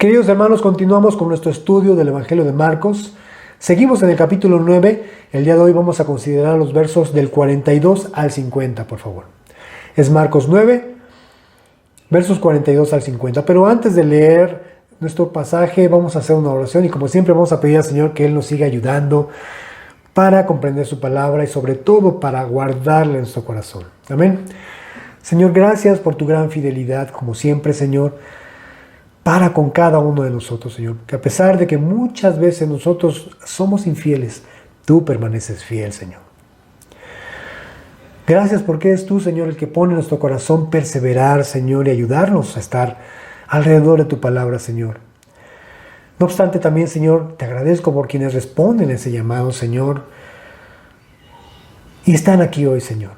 Queridos hermanos, continuamos con nuestro estudio del Evangelio de Marcos. Seguimos en el capítulo 9. El día de hoy vamos a considerar los versos del 42 al 50, por favor. Es Marcos 9, versos 42 al 50. Pero antes de leer nuestro pasaje, vamos a hacer una oración y como siempre vamos a pedir al Señor que Él nos siga ayudando para comprender su palabra y sobre todo para guardarla en nuestro corazón. Amén. Señor, gracias por tu gran fidelidad, como siempre, Señor, para con cada uno de nosotros, Señor. Que a pesar de que muchas veces nosotros somos infieles, tú permaneces fiel, Señor. Gracias porque es tú, Señor, el que pone en nuestro corazón perseverar, Señor, y ayudarnos a estar alrededor de tu palabra, Señor. No obstante, también, Señor, te agradezco por quienes responden a ese llamado, Señor, y están aquí hoy, Señor,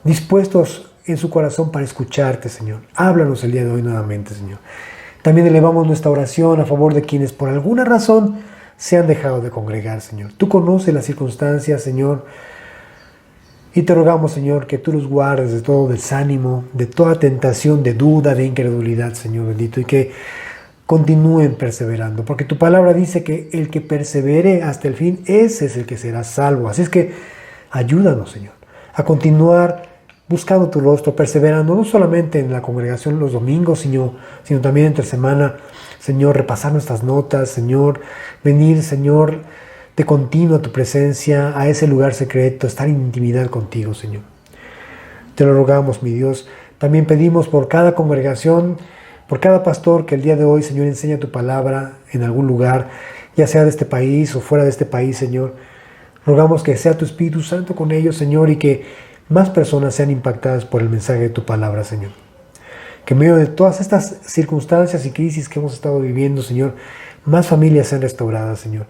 dispuestos en su corazón para escucharte, Señor. Háblanos el día de hoy nuevamente, Señor. También elevamos nuestra oración a favor de quienes por alguna razón se han dejado de congregar, Señor. Tú conoces las circunstancias, Señor, y te rogamos, Señor, que tú los guardes de todo desánimo, de toda tentación, de duda, de incredulidad, Señor bendito, y que continúen perseverando, porque tu palabra dice que el que persevere hasta el fin, ese es el que será salvo. Así es que ayúdanos, Señor, a continuar buscando tu rostro, perseverando, no solamente en la congregación los domingos, sino también entre semana, Señor, repasar nuestras notas, Señor, venir, Señor, de continuo a tu presencia, a ese lugar secreto, estar en intimidad contigo, Señor. Te lo rogamos, mi Dios. También pedimos por cada congregación, por cada pastor que el día de hoy, Señor, enseña tu palabra en algún lugar, ya sea de este país o fuera de este país, Señor. Rogamos que sea tu Espíritu Santo con ellos, Señor, y que más personas sean impactadas por el mensaje de tu palabra, Señor. Que en medio de todas estas circunstancias y crisis que hemos estado viviendo, Señor, más familias sean restauradas, Señor.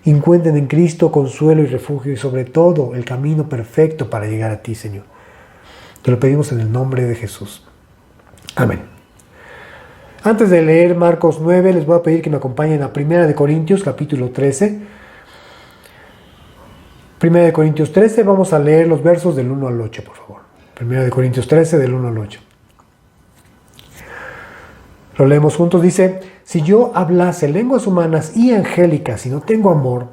Encuentren en Cristo consuelo y refugio y sobre todo el camino perfecto para llegar a ti, Señor. Te lo pedimos en el nombre de Jesús. Amén. Antes de leer Marcos 9, les voy a pedir que me acompañen a 1 Corintios, capítulo 13. 1 Corintios 13, vamos a leer los versos del 1 al 8, por favor. 1 Corintios 13, del 1 al 8. Lo leemos juntos, dice: si yo hablase lenguas humanas y angélicas y no tengo amor,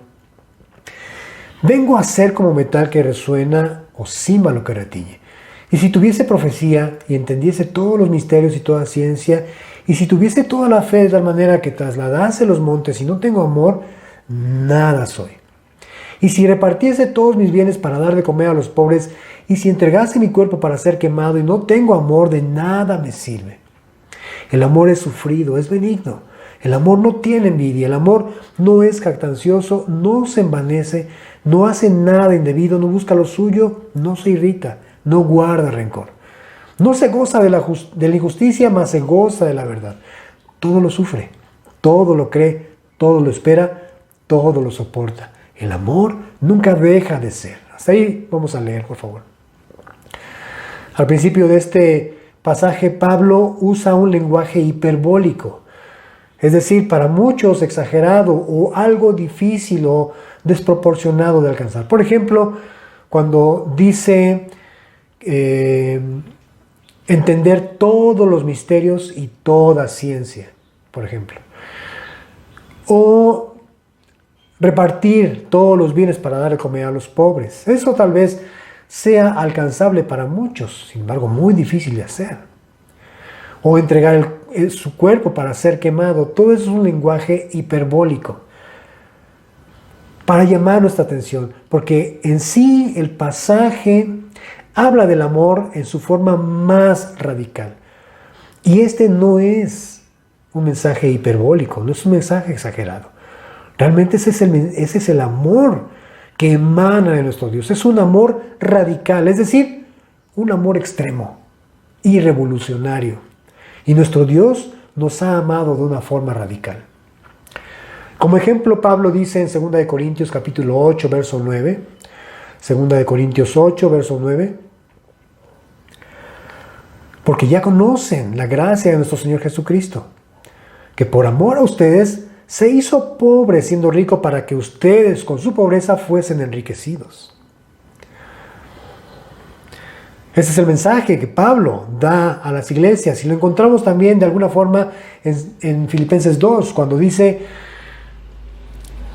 vengo a ser como metal que resuena o címbalo que retiñe. Y si tuviese profecía y entendiese todos los misterios y toda ciencia, y si tuviese toda la fe de tal manera que trasladase los montes y no tengo amor, nada soy. Y si repartiese todos mis bienes para dar de comer a los pobres, y si entregase mi cuerpo para ser quemado y no tengo amor, de nada me sirve. El amor es sufrido, es benigno. El amor no tiene envidia, el amor no es jactancioso, no se envanece, no hace nada indebido, no busca lo suyo, no se irrita, no guarda rencor. No se goza de la injusticia, mas se goza de la verdad. Todo lo sufre, todo lo cree, todo lo espera, todo lo soporta. El amor nunca deja de ser. Hasta ahí vamos a leer, por favor. Al principio de este pasaje, Pablo usa un lenguaje hiperbólico, es decir, para muchos exagerado o algo difícil o desproporcionado de alcanzar. Por ejemplo, cuando dice entender todos los misterios y toda ciencia, por ejemplo. O repartir todos los bienes para dar de comer a los pobres. Eso tal vez sea alcanzable para muchos, sin embargo muy difícil de hacer. O entregar su cuerpo para ser quemado. Todo eso es un lenguaje hiperbólico para llamar nuestra atención, porque en sí el pasaje habla del amor en su forma más radical. Y este no es un mensaje hiperbólico, no es un mensaje exagerado. Realmente ese es el amor que emana de nuestro Dios. Es un amor radical, es decir, un amor extremo y revolucionario. Y nuestro Dios nos ha amado de una forma radical. Como ejemplo, Pablo dice en 2 Corintios capítulo 8, verso 9, 2 Corintios 8, verso 9, porque ya conocen la gracia de nuestro Señor Jesucristo, que por amor a ustedes se hizo pobre siendo rico para que ustedes con su pobreza fuesen enriquecidos. Ese es el mensaje que Pablo da a las iglesias y lo encontramos también de alguna forma en Filipenses 2, cuando dice: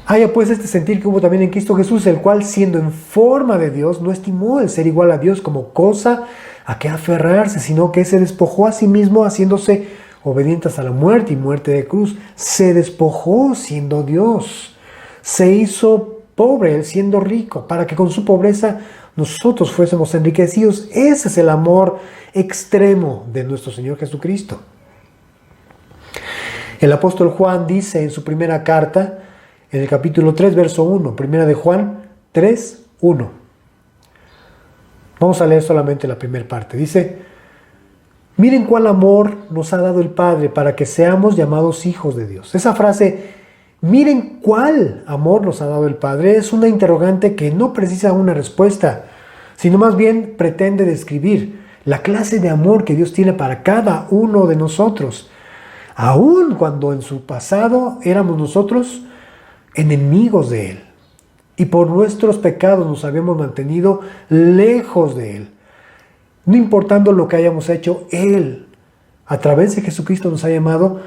haya pues este sentir que hubo también en Cristo Jesús, el cual siendo en forma de Dios no estimó el ser igual a Dios como cosa a que aferrarse, sino que se despojó a sí mismo haciéndose obediente hasta la muerte y muerte de cruz. Se despojó siendo Dios, se hizo pobre él siendo rico, para que con su pobreza nosotros fuésemos enriquecidos. Ese es el amor extremo de nuestro Señor Jesucristo. El apóstol Juan dice en su primera carta, en el capítulo 3, verso 1, primera de Juan 3, 1. Vamos a leer solamente la primera parte. Dice: miren cuál amor nos ha dado el Padre para que seamos llamados hijos de Dios. Esa frase, miren cuál amor nos ha dado el Padre, es una interrogante que no precisa una respuesta, sino más bien pretende describir la clase de amor que Dios tiene para cada uno de nosotros, aun cuando en su pasado éramos nosotros enemigos de Él y por nuestros pecados nos habíamos mantenido lejos de Él. No importando lo que hayamos hecho, Él, a través de Jesucristo, nos ha llamado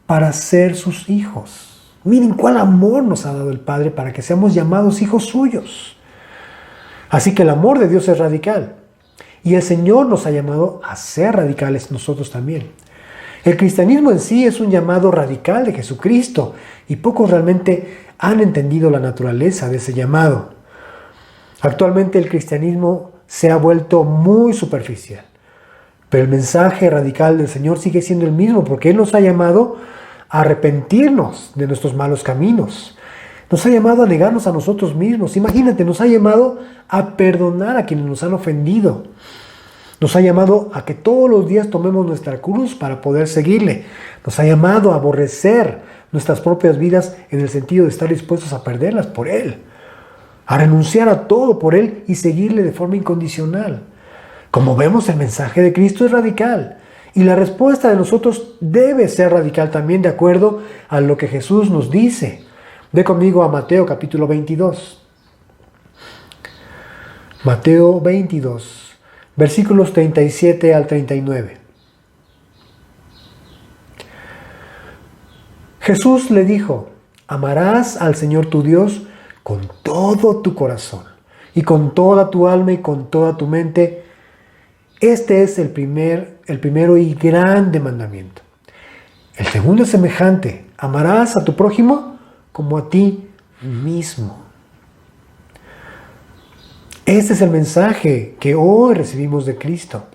para ser sus hijos. Miren cuál amor nos ha dado el Padre para que seamos llamados hijos suyos. Así que el amor de Dios es radical. Y el Señor nos ha llamado a ser radicales nosotros también. El cristianismo en sí es un llamado radical de Jesucristo y pocos realmente han entendido la naturaleza de ese llamado. Actualmente el cristianismo se ha vuelto muy superficial, pero el mensaje radical del Señor sigue siendo el mismo, porque Él nos ha llamado a arrepentirnos de nuestros malos caminos. Nos ha llamado a negarnos a nosotros mismos. Imagínate, nos ha llamado a perdonar a quienes nos han ofendido. Nos ha llamado a que todos los días tomemos nuestra cruz para poder seguirle. Nos ha llamado a aborrecer nuestras propias vidas en el sentido de estar dispuestos a perderlas por Él, a renunciar a todo por Él y seguirle de forma incondicional. Como vemos, el mensaje de Cristo es radical y la respuesta de nosotros debe ser radical también de acuerdo a lo que Jesús nos dice. Ve conmigo a Mateo capítulo 22. Mateo 22, versículos 37 al 39. Jesús le dijo: amarás al Señor tu Dios con todo tu corazón y con toda tu alma y con toda tu mente. Este es el primero y grande mandamiento. El segundo es semejante: amarás a tu prójimo como a ti mismo. Este es el mensaje que hoy recibimos de Cristo.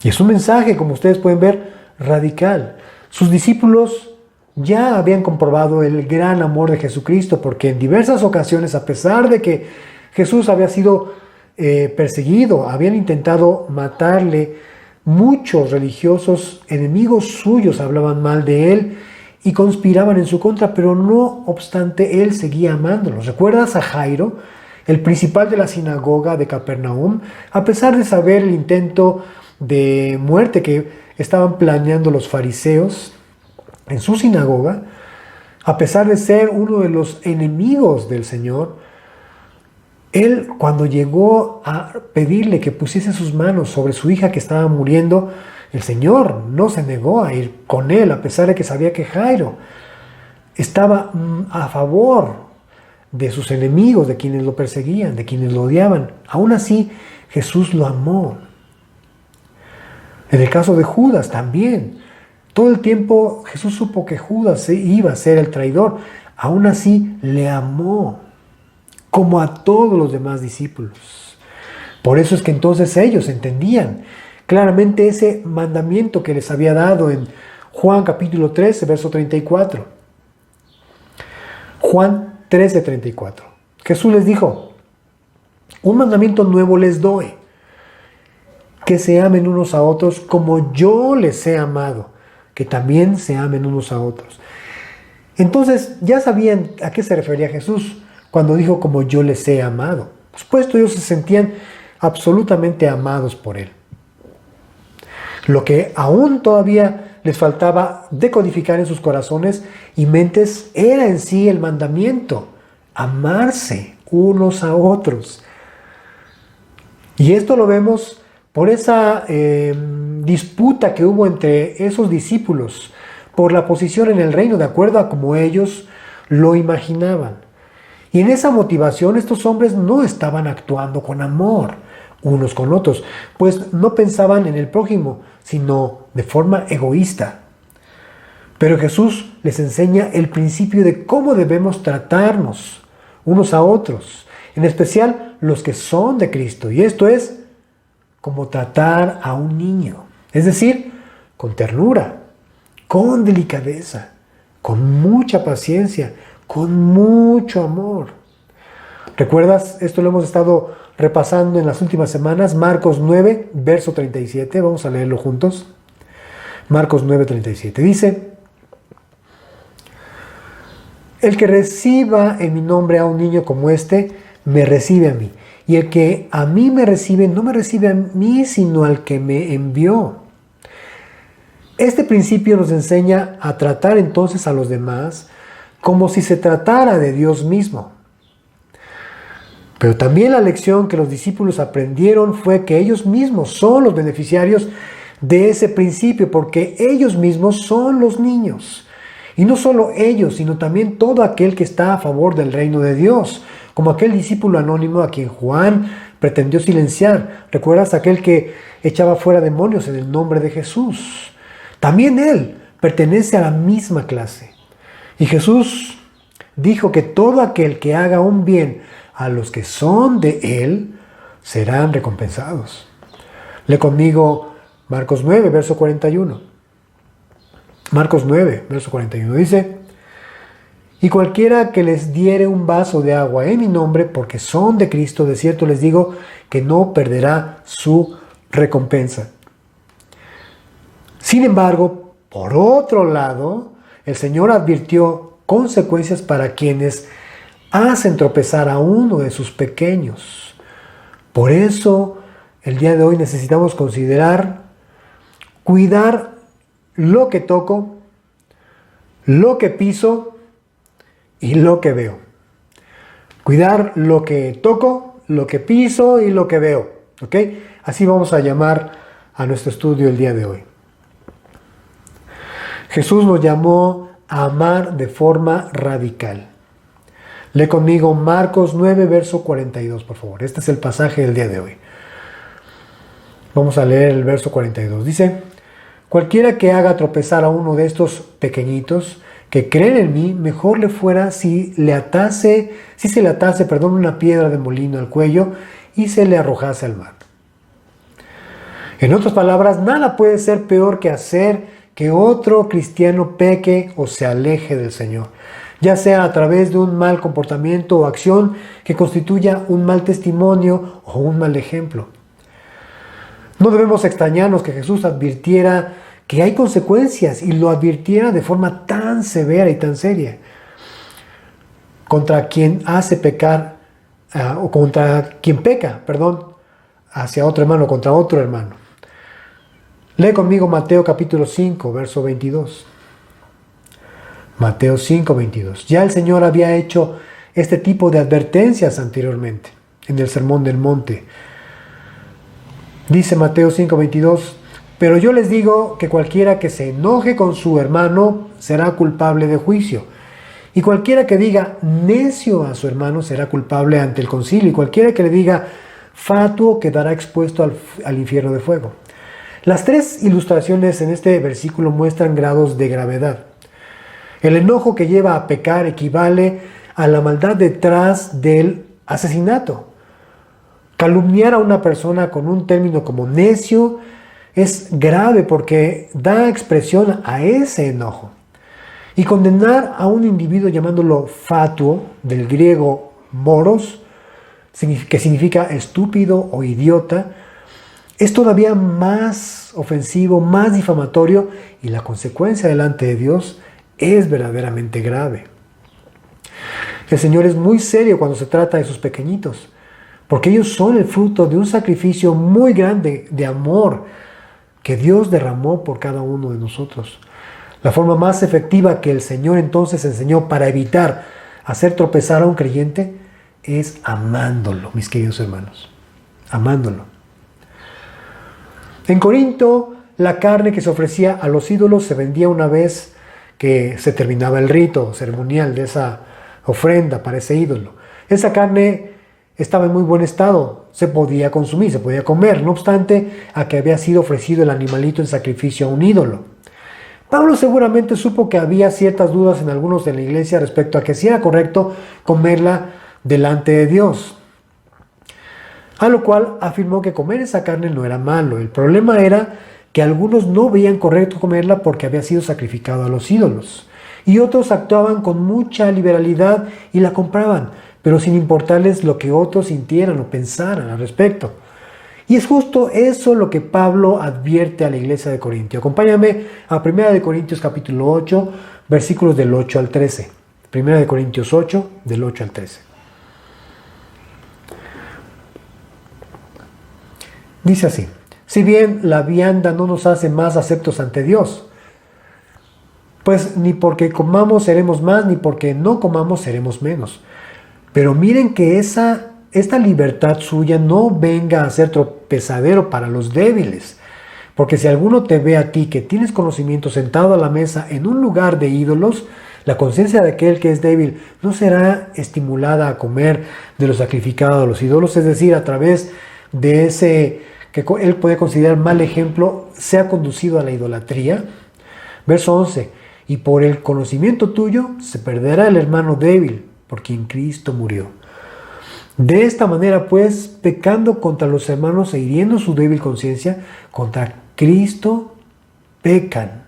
Y es un mensaje, como ustedes pueden ver, radical. Sus discípulos ya habían comprobado el gran amor de Jesucristo, porque en diversas ocasiones, a pesar de que Jesús había sido perseguido, habían intentado matarle, muchos religiosos enemigos suyos hablaban mal de él y conspiraban en su contra, pero no obstante él seguía amándolos. ¿Recuerdas a Jairo, el principal de la sinagoga de Capernaum? A pesar de saber el intento de muerte que estaban planeando los fariseos en su sinagoga, a pesar de ser uno de los enemigos del Señor, él, cuando llegó a pedirle que pusiese sus manos sobre su hija que estaba muriendo, el Señor no se negó a ir con él, a pesar de que sabía que Jairo estaba a favor de sus enemigos, de quienes lo perseguían, de quienes lo odiaban. Aún así, Jesús lo amó. En el caso de Judas también, todo el tiempo Jesús supo que Judas iba a ser el traidor. Aún así, le amó, como a todos los demás discípulos. Por eso es que entonces ellos entendían claramente ese mandamiento que les había dado en Juan capítulo 13, verso 34. Juan 13, 34. Jesús les dijo: un mandamiento nuevo les doy, que se amen unos a otros como yo les he amado, que también se amen unos a otros. Entonces ya sabían a qué se refería Jesús cuando dijo como yo les he amado. Por supuesto, ellos se sentían absolutamente amados por Él. Lo que aún todavía les faltaba decodificar en sus corazones y mentes era en sí el mandamiento: amarse unos a otros. Y esto lo vemos por esa disputa que hubo entre esos discípulos por la posición en el reino de acuerdo a como ellos lo imaginaban. Y en esa motivación estos hombres no estaban actuando con amor unos con otros, pues no pensaban en el prójimo, sino de forma egoísta. Pero Jesús les enseña el principio de cómo debemos tratarnos unos a otros, en especial los que son de Cristo. Y esto es como tratar a un niño, es decir, con ternura, con delicadeza, con mucha paciencia, con mucho amor. ¿Recuerdas? Esto lo hemos estado repasando en las últimas semanas. Marcos 9, verso 37. Vamos a leerlo juntos. Marcos 9, 37. Dice: el que reciba en mi nombre a un niño como este, me recibe a mí. Y el que a mí me recibe, no me recibe a mí, sino al que me envió. Este principio nos enseña a tratar entonces a los demás como si se tratara de Dios mismo. Pero también la lección que los discípulos aprendieron fue que ellos mismos son los beneficiarios de ese principio, porque ellos mismos son los niños. Y no solo ellos, sino también todo aquel que está a favor del reino de Dios, como aquel discípulo anónimo a quien Juan pretendió silenciar. ¿Recuerdas? Aquel que echaba fuera demonios en el nombre de Jesús. También él pertenece a la misma clase. Y Jesús dijo que todo aquel que haga un bien a los que son de él serán recompensados. Lee conmigo Marcos 9, verso 41. Marcos 9, verso 41 dice: y cualquiera que les diere un vaso de agua en mi nombre, porque son de Cristo, de cierto les digo que no perderá su recompensa. Sin embargo, por otro lado, el Señor advirtió consecuencias para quienes hacen tropezar a uno de sus pequeños. Por eso, el día de hoy necesitamos considerar, cuidar lo que toco, lo que piso y lo que veo. Cuidar lo que toco, lo que piso y lo que veo. ¿Ok? Así vamos a llamar a nuestro estudio el día de hoy. Jesús nos llamó a amar de forma radical. Lee conmigo Marcos 9, verso 42, por favor. Este es el pasaje del día de hoy. Vamos a leer el verso 42. Dice: cualquiera que haga tropezar a uno de estos pequeñitos que creen en mí, mejor le fuera si se le atase, una piedra de molino al cuello y se le arrojase al mar. En otras palabras, nada puede ser peor que hacer que otro cristiano peque o se aleje del Señor, ya sea a través de un mal comportamiento o acción que constituya un mal testimonio o un mal ejemplo. No debemos extrañarnos que Jesús advirtiera que hay consecuencias y lo advirtiera de forma tan severa y tan seria contra quien hace pecar, o contra quien peca, hacia otro hermano, contra otro hermano. Lee conmigo Mateo capítulo 5, verso 22. Mateo 5, 22. Ya el Señor había hecho este tipo de advertencias anteriormente en el Sermón del Monte. Dice Mateo 5, 22: pero yo les digo que cualquiera que se enoje con su hermano será culpable de juicio. Y cualquiera que diga necio a su hermano será culpable ante el concilio. Y cualquiera que le diga fatuo quedará expuesto al infierno de fuego. Las tres ilustraciones en este versículo muestran grados de gravedad. El enojo que lleva a pecar equivale a la maldad detrás del asesinato. Calumniar a una persona con un término como necio es grave porque da expresión a ese enojo. Y condenar a un individuo llamándolo fatuo, del griego moros, que significa estúpido o idiota, es todavía más ofensivo, más difamatorio, y la consecuencia delante de Dios es verdaderamente grave. El Señor es muy serio cuando se trata de sus pequeñitos, porque ellos son el fruto de un sacrificio muy grande de amor que Dios derramó por cada uno de nosotros. La forma más efectiva que el Señor entonces enseñó para evitar hacer tropezar a un creyente es amándolo, mis queridos hermanos, amándolo. En Corinto, la carne que se ofrecía a los ídolos se vendía una vez que se terminaba el rito ceremonial de esa ofrenda para ese ídolo. Esa carne estaba en muy buen estado, se podía consumir, se podía comer, no obstante a que había sido ofrecido el animalito en sacrificio a un ídolo. Pablo seguramente supo que había ciertas dudas en algunos de la iglesia respecto a que si era correcto comerla delante de Dios. A lo cual afirmó que comer esa carne no era malo. El problema era que algunos no veían correcto comerla porque había sido sacrificado a los ídolos. Y otros actuaban con mucha liberalidad y la compraban, pero sin importarles lo que otros sintieran o pensaran al respecto. Y es justo eso lo que Pablo advierte a la iglesia de Corintio. Acompáñame a 1 Corintios capítulo 8, versículos del 8 al 13. 1 Corintios 8, del 8 al 13. Dice así: si bien la vianda no nos hace más aceptos ante Dios, pues ni porque comamos seremos más, ni porque no comamos seremos menos. Pero miren que esta libertad suya no venga a ser tropezadero para los débiles. Porque si alguno te ve a ti que tienes conocimiento sentado a la mesa en un lugar de ídolos, la conciencia de aquel que es débil no será estimulada a comer de lo sacrificado a los ídolos, es decir, a través de ese que él puede considerar mal ejemplo, sea conducido a la idolatría. Verso 11: y por el conocimiento tuyo se perderá el hermano débil, por quien Cristo murió. De esta manera, pues, pecando contra los hermanos e hiriendo su débil conciencia, contra Cristo pecan.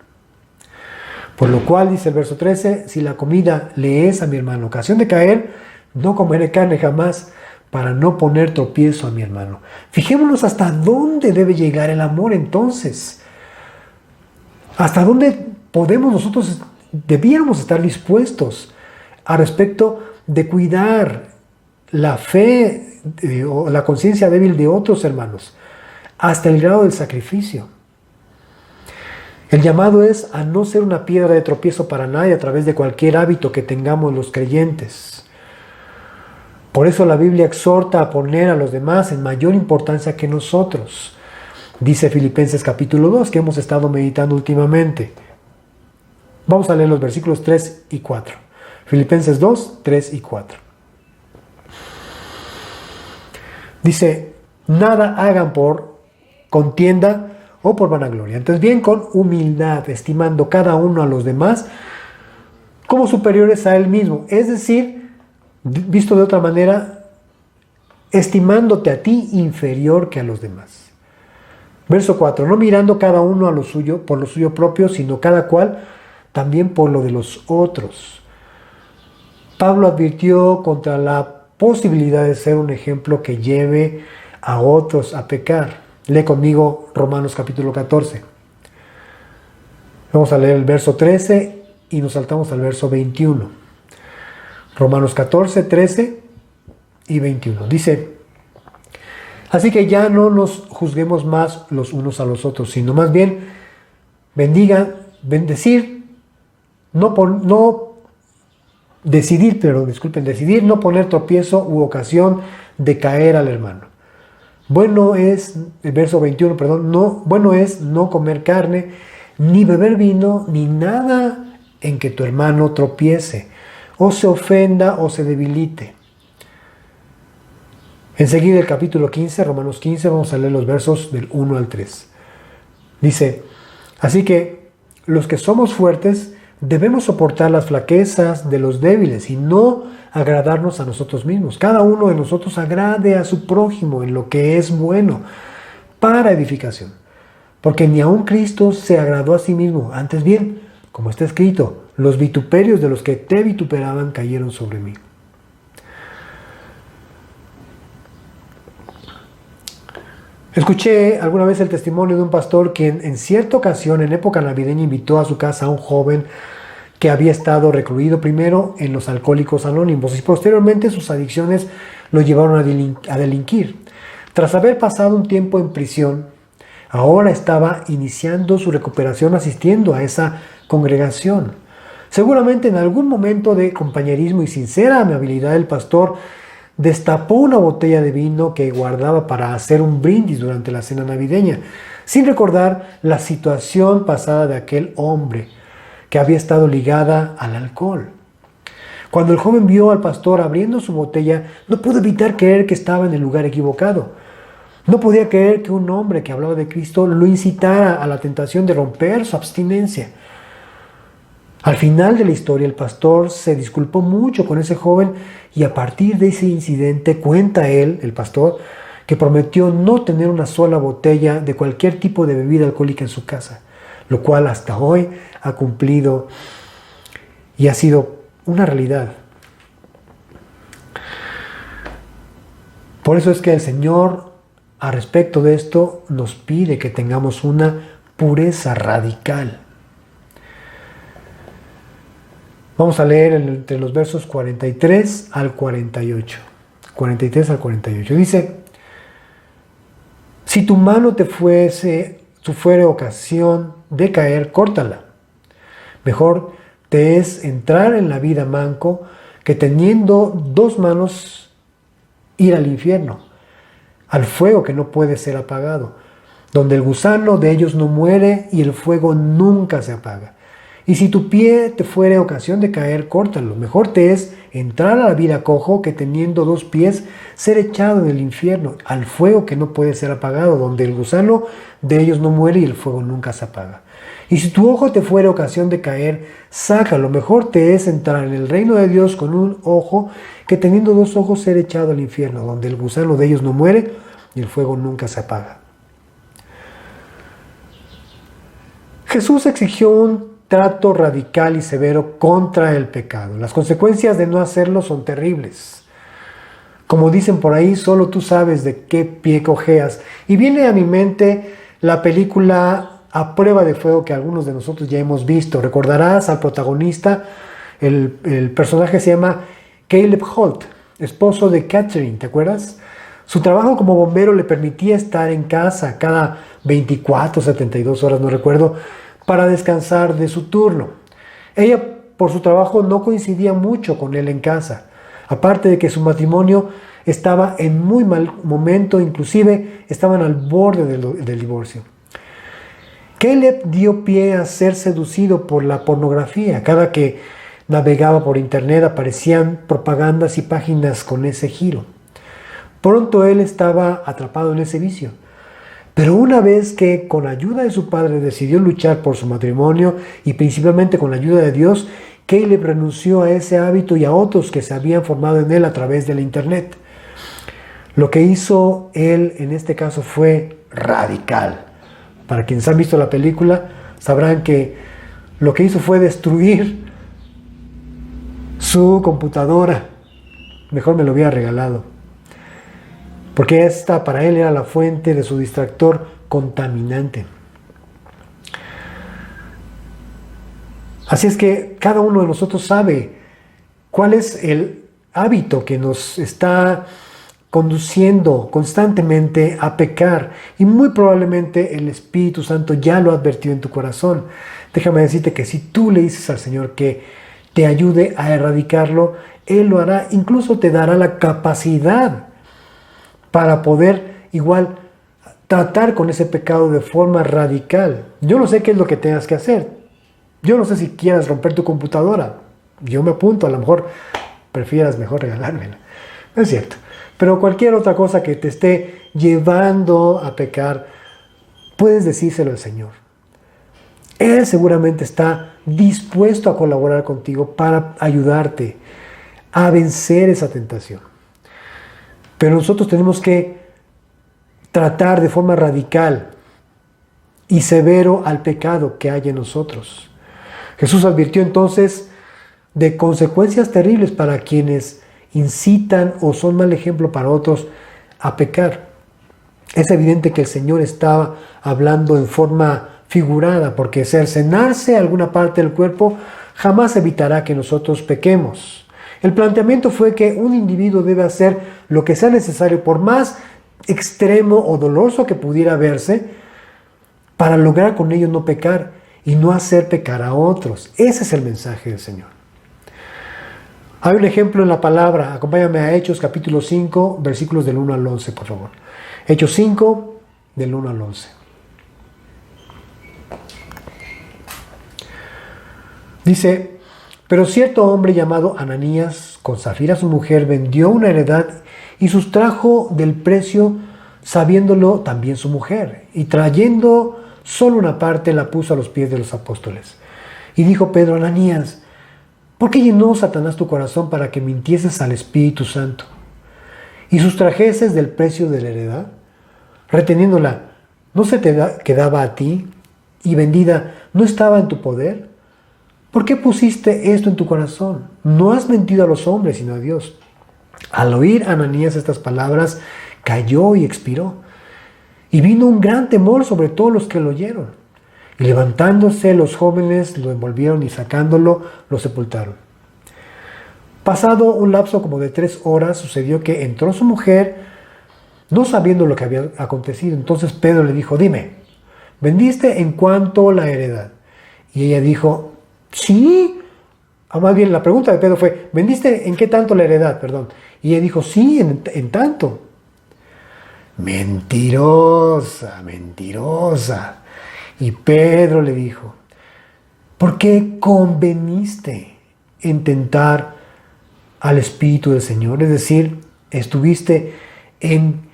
Por lo cual, dice el verso 13, si la comida le es a mi hermano ocasión de caer, no comeré carne jamás, para no poner tropiezo a mi hermano. Fijémonos hasta dónde debe llegar el amor entonces. Hasta dónde debíamos estar dispuestos a respecto de cuidar la fe o la conciencia débil de otros hermanos, hasta el grado del sacrificio. El llamado es a no ser una piedra de tropiezo para nadie a través de cualquier hábito que tengamos los creyentes. Por eso la Biblia exhorta a poner a los demás en mayor importancia que nosotros. Dice Filipenses capítulo 2, que hemos estado meditando últimamente. Vamos a leer los versículos 3 y 4. Filipenses 2, 3 y 4. Dice: nada hagan por contienda o por vanagloria, antes bien con humildad, estimando cada uno a los demás como superiores a él mismo. Es decir, visto de otra manera, estimándote a ti inferior que a los demás. Verso 4: no mirando cada uno a lo suyo, por lo suyo propio, sino cada cual también por lo de los otros. Pablo advirtió contra la posibilidad de ser un ejemplo que lleve a otros a pecar. Lee conmigo Romanos capítulo 14. Vamos a leer el verso 13 y nos saltamos al verso 21. Romanos 14, 13 y 21. Dice: así que ya no nos juzguemos más los unos a los otros, sino más bien decidir no poner tropiezo u ocasión de caer al hermano. Bueno es, el verso 21, bueno es no comer carne, ni beber vino, ni nada en que tu hermano tropiece, o se ofenda o se debilite. Enseguida el capítulo 15, Romanos 15, vamos a leer los versos del 1 al 3. Dice: así que los que somos fuertes debemos soportar las flaquezas de los débiles y no agradarnos a nosotros mismos. Cada uno de nosotros agrade a su prójimo en lo que es bueno para edificación. Porque ni aun Cristo se agradó a sí mismo. Antes bien, como está escrito, los vituperios de los que te vituperaban cayeron sobre mí. Escuché alguna vez el testimonio de un pastor que en cierta ocasión, en época navideña, invitó a su casa a un joven que había estado recluido primero en los Alcohólicos Anónimos y posteriormente sus adicciones lo llevaron a delinquir. Tras haber pasado un tiempo en prisión, ahora estaba iniciando su recuperación asistiendo a esa congregación. Seguramente en algún momento de compañerismo y sincera amabilidad, el pastor destapó una botella de vino que guardaba para hacer un brindis durante la cena navideña. sin recordar la situación pasada de aquel hombre que había estado ligada al alcohol. Cuando el joven vio al pastor abriendo su botella, no pudo evitar creer que estaba en el lugar equivocado. No podía creer que un hombre que hablaba de Cristo lo incitara a la tentación de romper su abstinencia. Al final de la historia, el pastor se disculpó mucho con ese joven y a partir de ese incidente cuenta él, el pastor, que prometió no tener una sola botella de cualquier tipo de bebida alcohólica en su casa, lo cual hasta hoy ha cumplido y ha sido una realidad. Por eso es que el Señor, a respecto de esto, nos pide que tengamos una pureza radical. Vamos a leer entre los versos 43 al 48. 43 al 48. Dice: si tu mano te fuere ocasión de caer, córtala. Mejor te es entrar en la vida manco que teniendo dos manos ir al infierno, al fuego que no puede ser apagado, donde el gusano de ellos no muere y el fuego nunca se apaga. Y si tu pie te fuere ocasión de caer, córtalo. Mejor te es entrar a la vida cojo que teniendo dos pies ser echado en el infierno, al fuego que no puede ser apagado, donde el gusano de ellos no muere y el fuego nunca se apaga. Y si tu ojo te fuere ocasión de caer, sácalo. Mejor te es entrar en el reino de Dios con un ojo que teniendo dos ojos ser echado al infierno, donde el gusano de ellos no muere y el fuego nunca se apaga. Jesús exigió un trato radical y severo contra el pecado. Las consecuencias de no hacerlo son terribles. Como dicen por ahí, solo tú sabes de qué pie cojeas. Y viene a mi mente la película A Prueba de Fuego que algunos de nosotros ya hemos visto. Recordarás al protagonista, el personaje se llama Caleb Holt, esposo de Catherine, ¿te acuerdas? Su trabajo como bombero le permitía estar en casa cada 24, 72 horas, no recuerdo, para descansar de su turno. Ella, por su trabajo, no coincidía mucho con él en casa, aparte de que su matrimonio estaba en muy mal momento, inclusive estaban al borde del divorcio. Caleb dio pie a ser seducido por la pornografía. Cada que navegaba por internet aparecían propagandas y páginas con ese giro. Pronto él estaba atrapado en ese vicio. Pero una vez que con ayuda de su padre decidió luchar por su matrimonio y principalmente con la ayuda de Dios, Caleb renunció a ese hábito y a otros que se habían formado en él a través de la internet. Lo que hizo él en este caso fue radical. Para quienes han visto la película sabrán que lo que hizo fue destruir su computadora. Mejor me lo hubiera regalado. Porque esta para él era la fuente de su distractor contaminante. Así es que cada uno de nosotros sabe cuál es el hábito que nos está conduciendo constantemente a pecar. Y muy probablemente el Espíritu Santo ya lo ha advertido en tu corazón. Déjame decirte que si tú le dices al Señor que te ayude a erradicarlo, Él lo hará. Incluso te dará la capacidad para poder igual tratar con ese pecado de forma radical. Yo no sé qué es lo que tengas que hacer. Yo no sé si quieras romper tu computadora. Yo me apunto, a lo mejor prefieras mejor regalármela. No es cierto. Pero cualquier otra cosa que te esté llevando a pecar, puedes decírselo al Señor. Él seguramente está dispuesto a colaborar contigo para ayudarte a vencer esa tentación. Pero nosotros tenemos que tratar de forma radical y severo al pecado que hay en nosotros. Jesús advirtió entonces de consecuencias terribles para quienes incitan o son mal ejemplo para otros a pecar. Es evidente que el Señor estaba hablando en forma figurada, porque cercenarse alguna parte del cuerpo jamás evitará que nosotros pequemos. El planteamiento fue que un individuo debe hacer lo que sea necesario, por más extremo o doloroso que pudiera verse, para lograr con ello no pecar y no hacer pecar a otros. Ese es el mensaje del Señor. Hay un ejemplo en la palabra. Acompáñame a Hechos capítulo 5, versículos del 1 al 11, por favor. Hechos 5, del 1 al 11. Dice, pero cierto hombre llamado Ananías, con Safira su mujer, vendió una heredad y sustrajo del precio, sabiéndolo también su mujer, y trayendo solo una parte la puso a los pies de los apóstoles. Y dijo Pedro, Ananías, ¿por qué llenó Satanás tu corazón para que mintieses al Espíritu Santo y sustrajeses del precio de la heredad? Reteniéndola, ¿no se te quedaba a ti? Y vendida, ¿no estaba en tu poder? ¿Por qué pusiste esto en tu corazón? No has mentido a los hombres, sino a Dios. Al oír Ananías estas palabras, cayó y expiró. Y vino un gran temor sobre todos los que lo oyeron. Y levantándose los jóvenes lo envolvieron y sacándolo, lo sepultaron. Pasado un lapso como de 3 horas, sucedió que entró su mujer, no sabiendo lo que había acontecido. Entonces Pedro le dijo, dime, ¿vendiste en cuánto la heredad? Y ella dijo, sí. Más bien la pregunta de Pedro fue, ¿vendiste en qué tanto la heredad? Perdón. Y ella dijo, sí, en tanto. Mentirosa, mentirosa. Y Pedro le dijo, ¿por qué conveniste en tentar al Espíritu del Señor? Es decir, estuviste en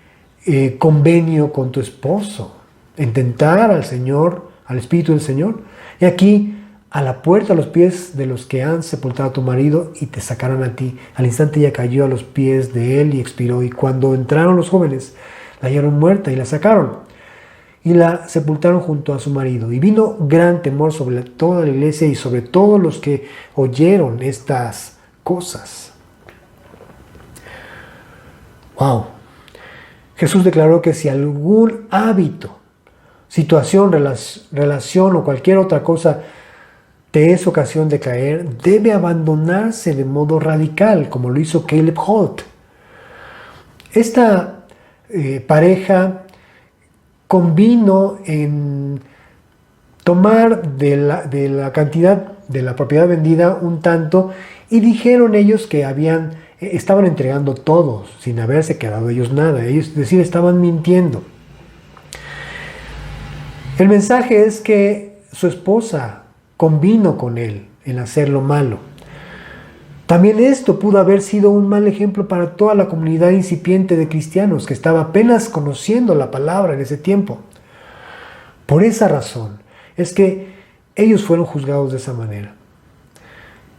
convenio con tu esposo, en tentar al Señor, al Espíritu del Señor. Y aquí, a la puerta, a los pies de los que han sepultado a tu marido y te sacaron a ti. Al instante ella cayó a los pies de él y expiró. Y cuando entraron los jóvenes, la hallaron muerta y la sacaron y la sepultaron junto a su marido. Y vino gran temor sobre toda la iglesia y sobre todos los que oyeron estas cosas. Wow. Jesús declaró que si algún hábito, situación, relación o cualquier otra cosa te es ocasión de caer, debe abandonarse de modo radical, como lo hizo Caleb Holt. Esta pareja convino en tomar de la cantidad de la propiedad vendida un tanto y dijeron ellos que estaban entregando todo sin haberse quedado ellos nada. Ellos, es decir, estaban mintiendo. El mensaje es que su esposa convino con él en hacer lo malo. También esto pudo haber sido un mal ejemplo para toda la comunidad incipiente de cristianos que estaba apenas conociendo la palabra en ese tiempo. Por esa razón es que ellos fueron juzgados de esa manera.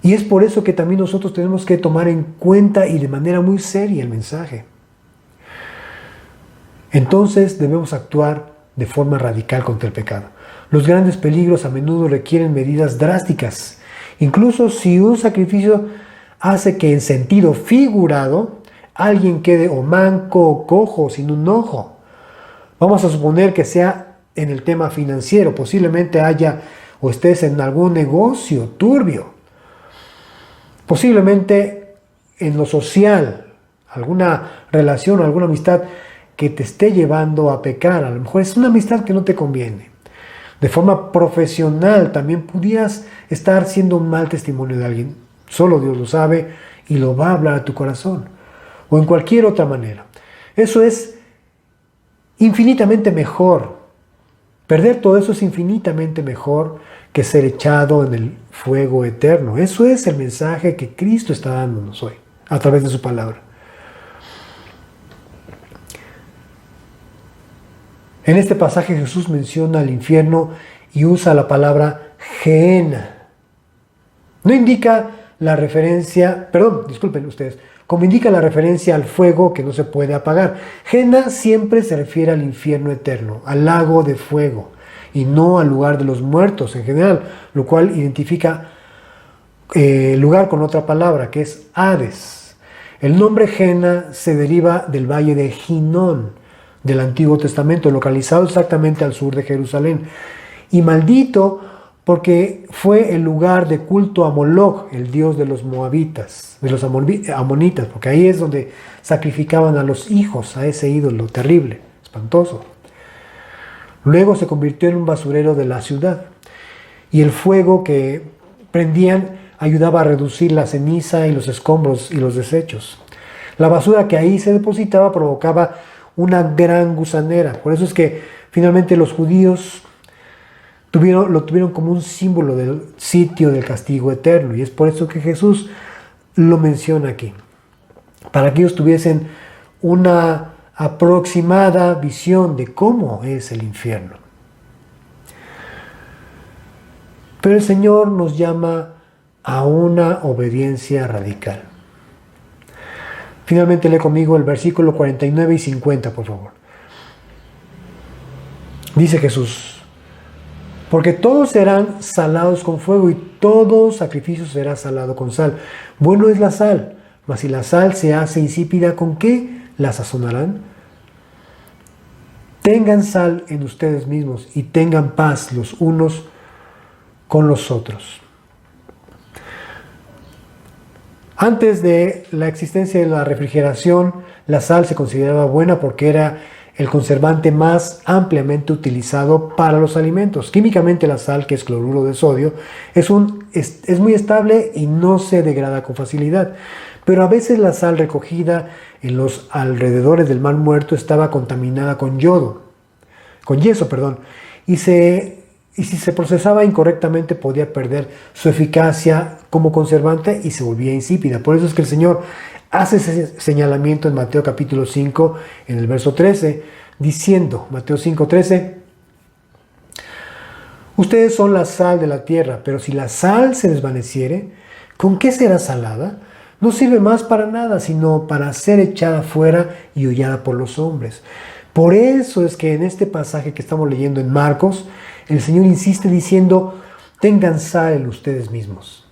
Y es por eso que también nosotros tenemos que tomar en cuenta y de manera muy seria el mensaje. Entonces debemos actuar de forma radical contra el pecado. Los grandes peligros a menudo requieren medidas drásticas. Incluso si un sacrificio hace que en sentido figurado alguien quede o manco o cojo, sin un ojo. Vamos a suponer que sea en el tema financiero. Posiblemente haya o estés en algún negocio turbio. Posiblemente en lo social, alguna relación o alguna amistad que te esté llevando a pecar. A lo mejor es una amistad que no te conviene. De forma profesional también pudieras estar siendo un mal testimonio de alguien. Solo Dios lo sabe y lo va a hablar a tu corazón. O en cualquier otra manera. Eso es infinitamente mejor. Perder todo eso es infinitamente mejor que ser echado en el fuego eterno. Eso es el mensaje que Cristo está dándonos hoy a través de su palabra. En este pasaje Jesús menciona el infierno y usa la palabra Gehenna. No indica la referencia, disculpen ustedes, como indica la referencia al fuego que no se puede apagar. Gehenna siempre se refiere al infierno eterno, al lago de fuego, y no al lugar de los muertos en general, lo cual identifica lugar con otra palabra, que es Hades. El nombre Gehenna se deriva del valle de Hinnom, del Antiguo Testamento, localizado exactamente al sur de Jerusalén. Y maldito porque fue el lugar de culto a Moloch, el dios de los moabitas, de los amonitas, porque ahí es donde sacrificaban a los hijos, a ese ídolo terrible, espantoso. Luego se convirtió en un basurero de la ciudad. Y el fuego que prendían ayudaba a reducir la ceniza y los escombros y los desechos. La basura que ahí se depositaba provocaba una gran gusanera. Por eso es que finalmente los judíos lo tuvieron como un símbolo del sitio del castigo eterno. Y es por eso que Jesús lo menciona aquí, para que ellos tuviesen una aproximada visión de cómo es el infierno. Pero el Señor nos llama a una obediencia radical. Finalmente lee conmigo el versículo 49 y 50, por favor. Dice Jesús: porque todos serán salados con fuego y todo sacrificio será salado con sal. Bueno es la sal, mas si la sal se hace insípida, ¿con qué la sazonarán? Tengan sal en ustedes mismos y tengan paz los unos con los otros. Antes de la existencia de la refrigeración, la sal se consideraba buena porque era el conservante más ampliamente utilizado para los alimentos. Químicamente la sal, que es cloruro de sodio, es muy estable y no se degrada con facilidad. Pero a veces la sal recogida en los alrededores del Mar Muerto estaba contaminada con yeso, y si se procesaba incorrectamente podía perder su eficacia como conservante y se volvía insípida. Por eso es que el Señor hace ese señalamiento en Mateo capítulo 5, en el verso 13, diciendo, Mateo 5, 13, ustedes son la sal de la tierra, pero si la sal se desvaneciere, ¿con qué será salada? No sirve más para nada, sino para ser echada fuera y hollada por los hombres. Por eso es que en este pasaje que estamos leyendo en Marcos, el Señor insiste diciendo, tengan sal en ustedes mismos.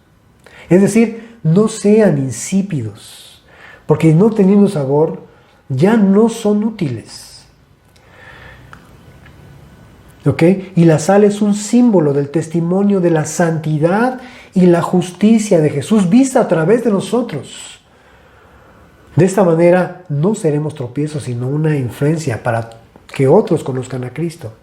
Es decir, no sean insípidos, porque no teniendo sabor, ya no son útiles. ¿Ok? Y la sal es un símbolo del testimonio de la santidad y la justicia de Jesús vista a través de nosotros. De esta manera no seremos tropiezos, sino una influencia para que otros conozcan a Cristo.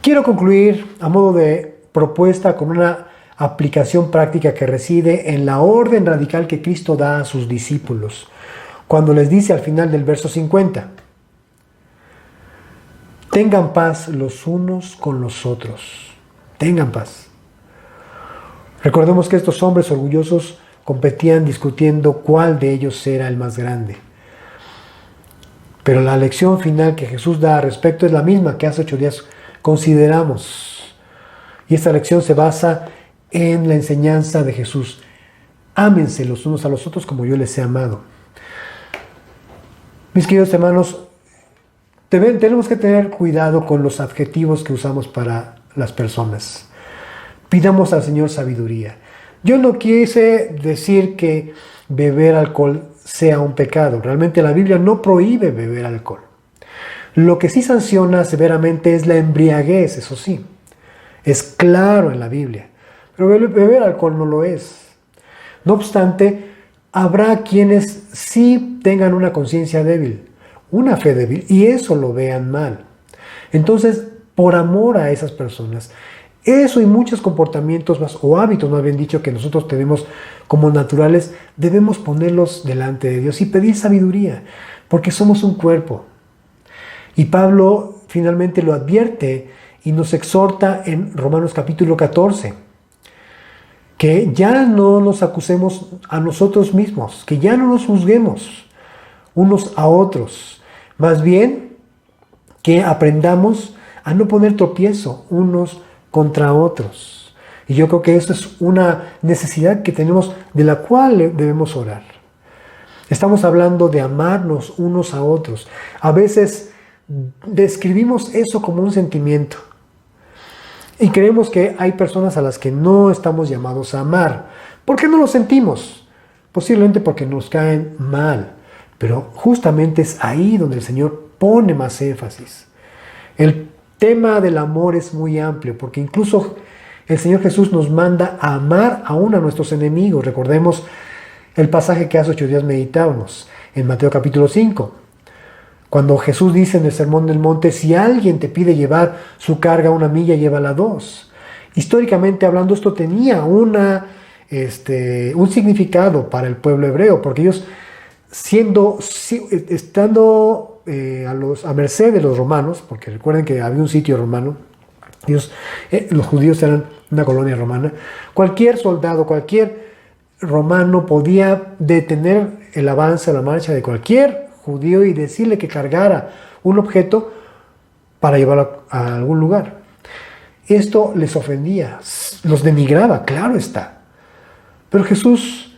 Quiero concluir a modo de propuesta con una aplicación práctica que reside en la orden radical que Cristo da a sus discípulos, cuando les dice al final del verso 50, tengan paz los unos con los otros. Tengan paz. Recordemos que estos hombres orgullosos competían discutiendo cuál de ellos era el más grande. Pero la lección final que Jesús da al respecto es la misma que hace 8 días consideramos. Y esta lección se basa en la enseñanza de Jesús. Ámense los unos a los otros como yo les he amado. Mis queridos hermanos, tenemos que tener cuidado con los adjetivos que usamos para las personas. Pidamos al Señor sabiduría. Yo no quise decir que beber alcohol sea un pecado. Realmente la Biblia no prohíbe beber alcohol. Lo que sí sanciona severamente es la embriaguez, eso sí. Es claro en la Biblia. Pero beber alcohol no lo es. No obstante, habrá quienes sí tengan una conciencia débil, una fe débil, y eso lo vean mal. Entonces, por amor a esas personas, eso y muchos comportamientos más, o hábitos más bien dicho, que nosotros tenemos como naturales, debemos ponerlos delante de Dios y pedir sabiduría, porque somos un cuerpo. Y Pablo finalmente lo advierte y nos exhorta en Romanos capítulo 14, que ya no nos acusemos a nosotros mismos, que ya no nos juzguemos unos a otros, más bien que aprendamos a no poner tropiezo unos contra otros. Y yo creo que eso es una necesidad que tenemos, de la cual debemos orar. Estamos hablando de amarnos unos a otros. A veces describimos eso como un sentimiento y creemos que hay personas a las que no estamos llamados a amar. ¿Por qué no lo sentimos? Posiblemente porque nos caen mal, pero justamente es ahí donde el Señor pone más énfasis. El tema del amor es muy amplio, porque incluso el Señor Jesús nos manda a amar aún a nuestros enemigos. Recordemos el pasaje que hace 8 días meditábamos en Mateo capítulo 5, cuando Jesús dice en el Sermón del Monte, si alguien te pide llevar su carga 1 milla, llévala 2. Históricamente hablando, esto tenía un significado para el pueblo hebreo, porque ellos estando a merced de los romanos, porque recuerden que había un sitio romano, los judíos eran una colonia romana. Cualquier soldado, cualquier romano podía detener el avance, la marcha de cualquier judío y decirle que cargara un objeto para llevarlo a algún lugar. Esto les ofendía, los denigraba, claro está. Pero Jesús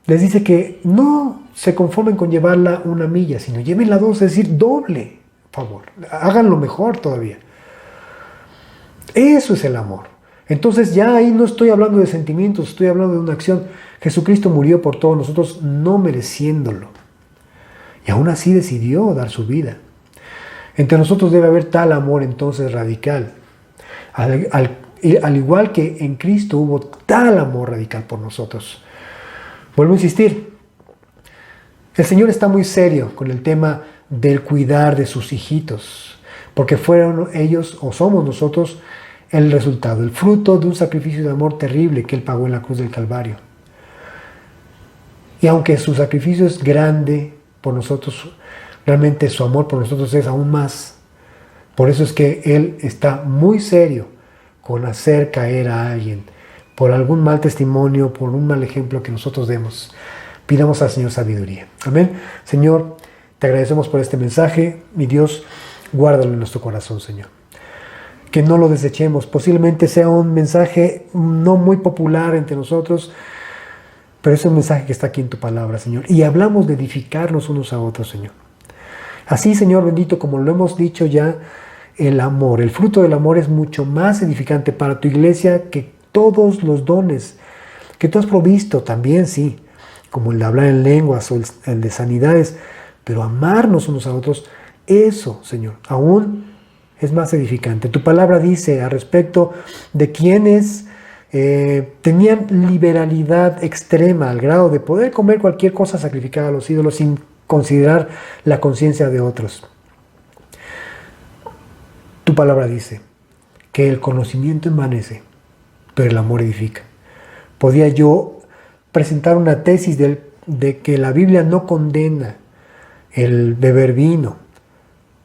les dice que no se conformen con llevarla una milla, sino llévenla dos, es decir, doble, por favor. Háganlo mejor todavía. Eso es el amor. Entonces ya ahí no estoy hablando de sentimientos, estoy hablando de una acción. Jesucristo murió por todos nosotros no mereciéndolo. Y aún así decidió dar su vida. Entre nosotros debe haber tal amor entonces radical. Al igual que en Cristo hubo tal amor radical por nosotros. Vuelvo a insistir. El Señor está muy serio con el tema del cuidar de sus hijitos. Porque fueron ellos o somos nosotros el resultado, el fruto de un sacrificio de amor terrible que Él pagó en la cruz del Calvario. Y aunque su sacrificio es grande por nosotros, realmente su amor por nosotros es aún más. Por eso es que Él está muy serio con hacer caer a alguien por algún mal testimonio, por un mal ejemplo que nosotros demos. Pidamos al Señor sabiduría. Amén. Señor, te agradecemos por este mensaje. Mi Dios, guárdalo en nuestro corazón, Señor. Que no lo desechemos. Posiblemente sea un mensaje no muy popular entre nosotros, pero es un mensaje que está aquí en tu palabra, Señor. Y hablamos de edificarnos unos a otros, Señor. Así, Señor bendito, como lo hemos dicho ya, el amor, el fruto del amor es mucho más edificante para tu iglesia que todos los dones que tú has provisto también, sí, como el de hablar en lenguas o el de sanidades, pero amarnos unos a otros, eso, Señor, aún es más edificante. Tu palabra dice al respecto de quienes tenían liberalidad extrema al grado de poder comer cualquier cosa sacrificada a los ídolos sin considerar la conciencia de otros. Tu palabra dice que el conocimiento envanece, pero el amor edifica. Podía yo presentar una tesis de que la Biblia no condena el beber vino,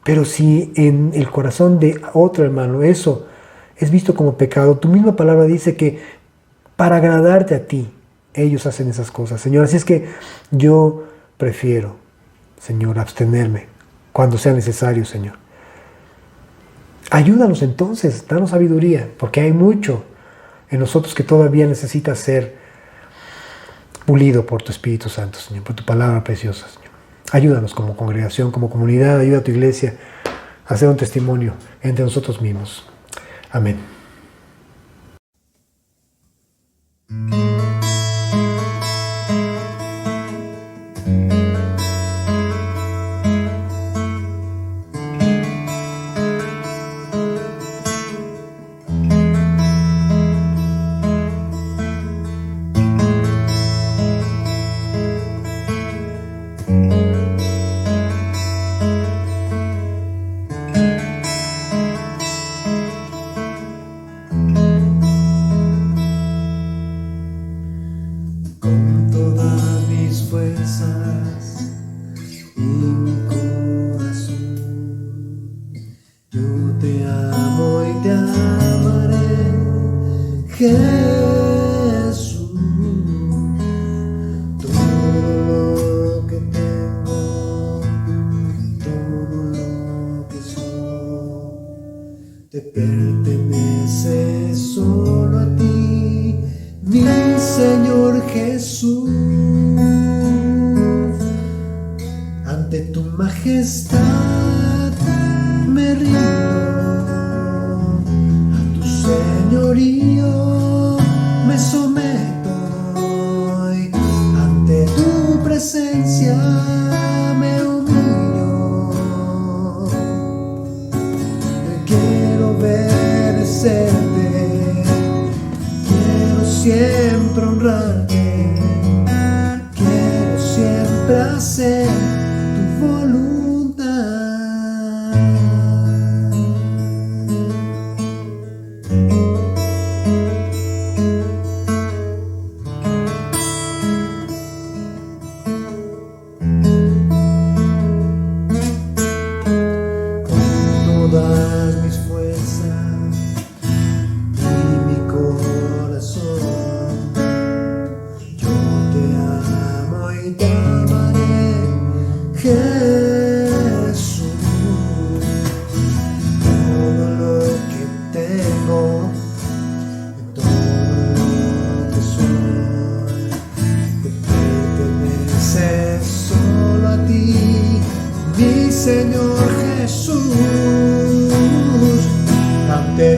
pero si en el corazón de otro hermano eso es visto como pecado, tu misma palabra dice que para agradarte a ti, ellos hacen esas cosas, Señor. Así es que yo prefiero, Señor, abstenerme cuando sea necesario, Señor. Ayúdanos entonces, danos sabiduría, porque hay mucho en nosotros que todavía necesita ser pulido por tu Espíritu Santo, Señor, por tu palabra preciosa, Señor. Ayúdanos como congregación, como comunidad, ayuda a tu iglesia a hacer un testimonio entre nosotros mismos. Amén. Jesús, todo lo que tengo, todo lo que soy, te pertenece solo a ti, mi Señor Jesús. Ante tu majestad me rindo, a tu señorío me someto, y ante tu presencia me humillo. Quiero obedecerte, quiero siempre honrarte, quiero siempre hacer tu voluntad.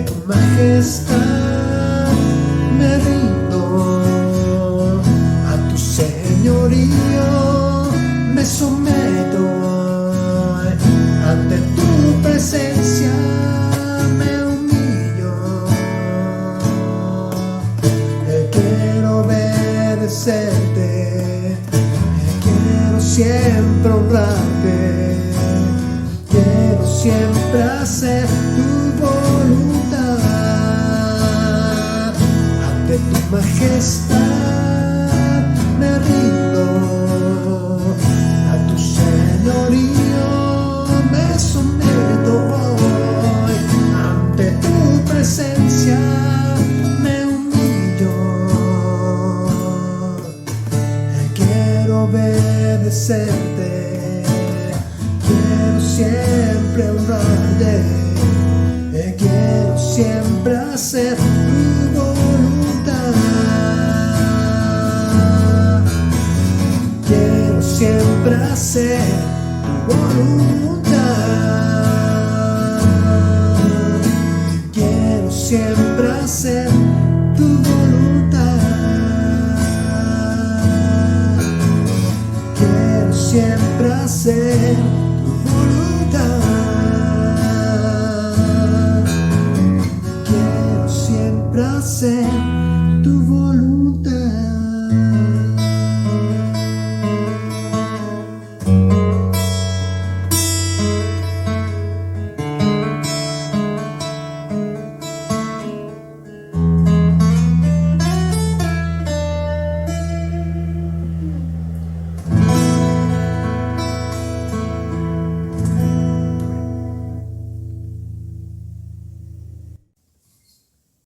tu majestad me rindo, a tu señorío me someto, ante tu presencia me humillo. Quiero obedecerte, quiero siempre honrarte, quiero siempre hacer tu voluntad. Ante tu majestad me rindo, a tu señorío me someto hoy. Ante tu presencia me humillo. Quiero obedecerte, quiero siempre honrarte, quiero siempre hacer tu voluntad. Quiero siempre hacer tu voluntad. Quiero siempre hacer tu voluntad. Quiero siempre hacer tu voluntad. Quiero siempre hacer tu voluntad.